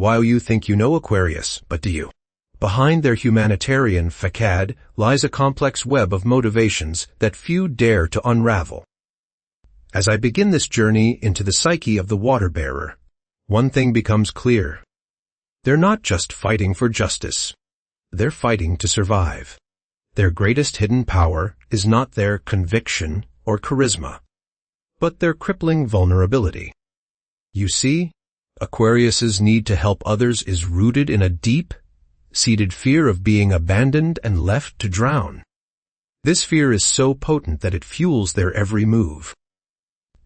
While you think you know Aquarius, but do you? Behind their humanitarian facade lies a complex web of motivations that few dare to unravel. As I begin this journey into the psyche of the water-bearer, one thing becomes clear. They're not just fighting for justice. They're fighting to survive. Their greatest hidden power is not their conviction or charisma, but their crippling vulnerability. You see, Aquarius's need to help others is rooted in a deep-seated fear of being abandoned and left to drown. This fear is so potent that it fuels their every move,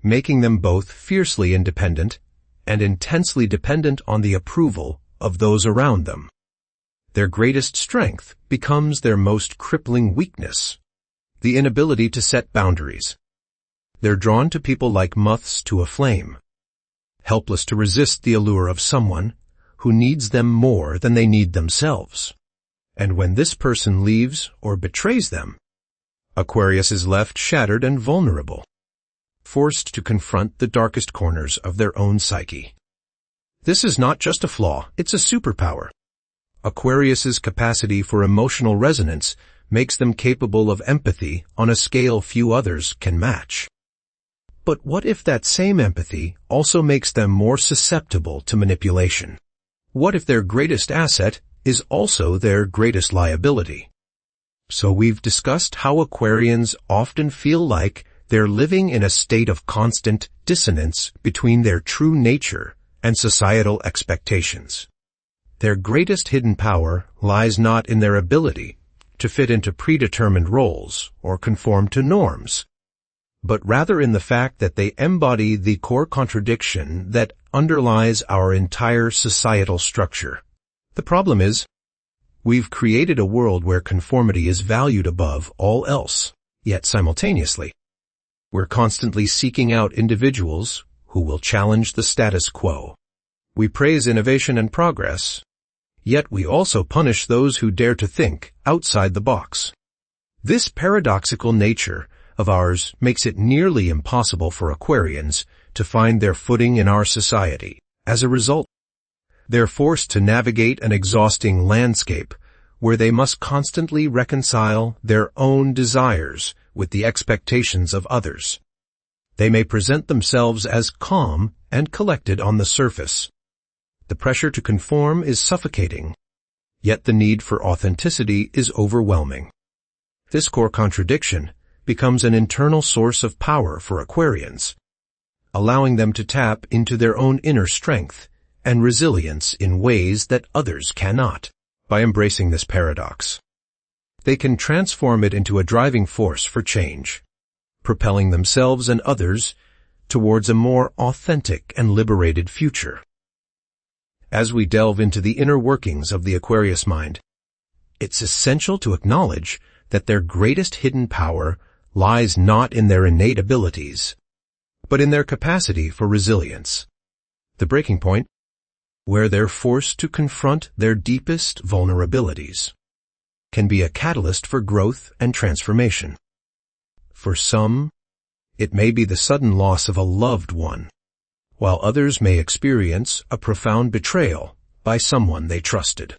making them both fiercely independent and intensely dependent on the approval of those around them. Their greatest strength becomes their most crippling weakness, the inability to set boundaries. They're drawn to people like moths to a flame, helpless to resist the allure of someone who needs them more than they need themselves. And when this person leaves or betrays them, Aquarius is left shattered and vulnerable, forced to confront the darkest corners of their own psyche. This is not just a flaw, it's a superpower. Aquarius's capacity for emotional resonance makes them capable of empathy on a scale few others can match. But what if that same empathy also makes them more susceptible to manipulation? What if their greatest asset is also their greatest liability? So we've discussed how Aquarians often feel like they're living in a state of constant dissonance between their true nature and societal expectations. Their greatest hidden power lies not in their ability to fit into predetermined roles or conform to norms, but rather in the fact that they embody the core contradiction that underlies our entire societal structure. The problem is, we've created a world where conformity is valued above all else, yet simultaneously, we're constantly seeking out individuals who will challenge the status quo. We praise innovation and progress, yet we also punish those who dare to think outside the box. This paradoxical nature of ours makes it nearly impossible for Aquarians to find their footing in our society. As a result, they're forced to navigate an exhausting landscape where they must constantly reconcile their own desires with the expectations of others. They may present themselves as calm and collected on the surface. The pressure to conform is suffocating, yet the need for authenticity is overwhelming. This core contradiction becomes an internal source of power for Aquarians, allowing them to tap into their own inner strength and resilience in ways that others cannot. By embracing this paradox, they can transform it into a driving force for change, propelling themselves and others towards a more authentic and liberated future. As we delve into the inner workings of the Aquarius mind, it's essential to acknowledge that their greatest hidden power lies not in their innate abilities, but in their capacity for resilience. The breaking point, where they're forced to confront their deepest vulnerabilities, can be a catalyst for growth and transformation. For some, it may be the sudden loss of a loved one, while others may experience a profound betrayal by someone they trusted.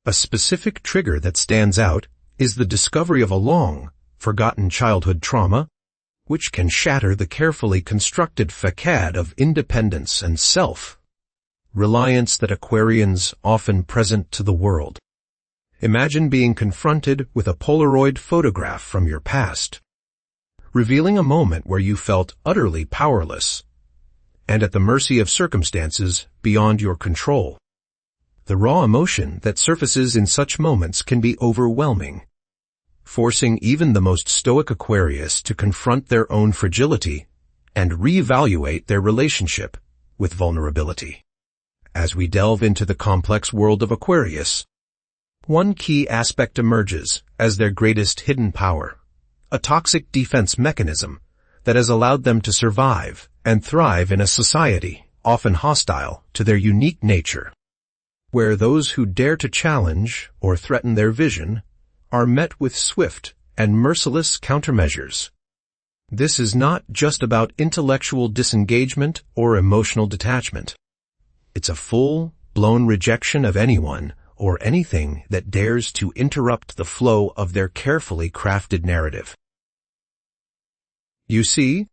A specific trigger that stands out is the discovery of a long-forgotten childhood trauma, which can shatter the carefully constructed facade of independence and self-reliance that Aquarians often present to the world. Imagine being confronted with a Polaroid photograph from your past, revealing a moment where you felt utterly powerless and at the mercy of circumstances beyond your control. The raw emotion that surfaces in such moments can be overwhelming, forcing even the most stoic Aquarius to confront their own fragility and reevaluate their relationship with vulnerability. As we delve into the complex world of Aquarius, one key aspect emerges as their greatest hidden power, a toxic defense mechanism that has allowed them to survive and thrive in a society often hostile to their unique nature, where those who dare to challenge or threaten their vision are met with swift and merciless countermeasures. This is not just about intellectual disengagement or emotional detachment. It's a full, full-blown rejection of anyone or anything that dares to interrupt the flow of their carefully crafted narrative. You see,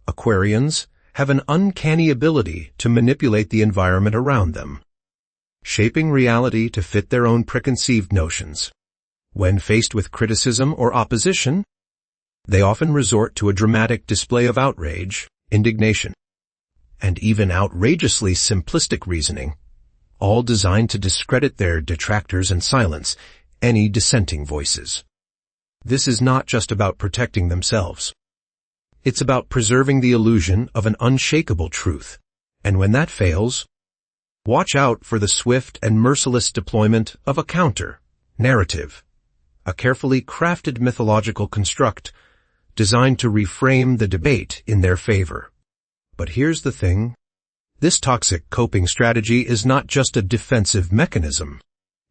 Aquarians have an uncanny ability to manipulate the environment around them, shaping reality to fit their own preconceived notions. When faced with criticism or opposition, they often resort to a dramatic display of outrage, indignation, and even outrageously simplistic reasoning, all designed to discredit their detractors and silence any dissenting voices. This is not just about protecting themselves. It's about preserving the illusion of an unshakable truth, and when that fails, watch out for the swift and merciless deployment of a counter-narrative, a carefully crafted mythological construct designed to reframe the debate in their favor. But here's the thing. This toxic coping strategy is not just a defensive mechanism.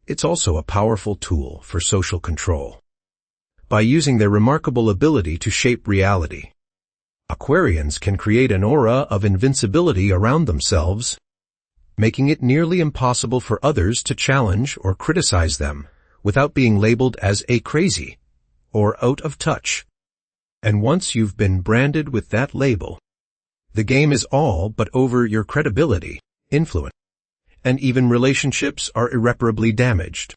It's also a powerful tool for social control. By using their remarkable ability to shape reality, Aquarians can create an aura of invincibility around themselves, making it nearly impossible for others to challenge or criticize them without being labeled as a crazy or out of touch. And once you've been branded with that label, the game is all but over. Your credibility, influence, and even relationships are irreparably damaged.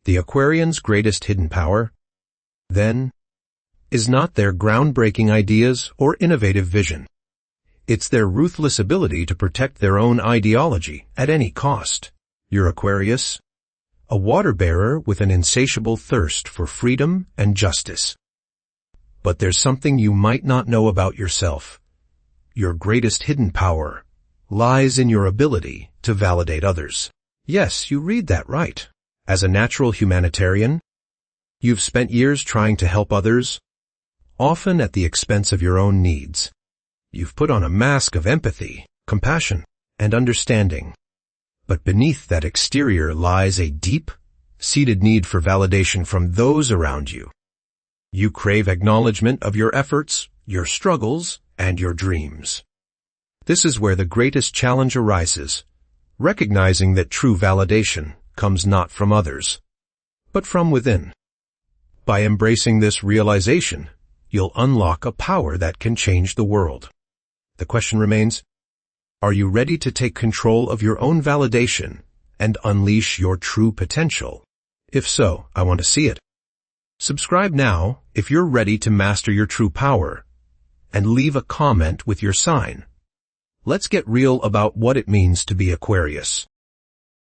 The Aquarians' greatest hidden power, then, is not their groundbreaking ideas or innovative vision. It's their ruthless ability to protect their own ideology at any cost. You're Aquarius, a water-bearer with an insatiable thirst for freedom and justice. But there's something you might not know about yourself. Your greatest hidden power lies in your ability to validate others. Yes, you read that right. As a natural humanitarian, you've spent years trying to help others, often at the expense of your own needs. You've put on a mask of empathy, compassion, and understanding. But beneath that exterior lies a deep-seated need for validation from those around you. You crave acknowledgement of your efforts, your struggles, and your dreams. This is where the greatest challenge arises, recognizing that true validation comes not from others, but from within. By embracing this realization, you'll unlock a power that can change the world. The question remains, are you ready to take control of your own validation and unleash your true potential? If so, I want to see it. Subscribe now if you're ready to master your true power, and leave a comment with your sign. Let's get real about what it means to be Aquarius.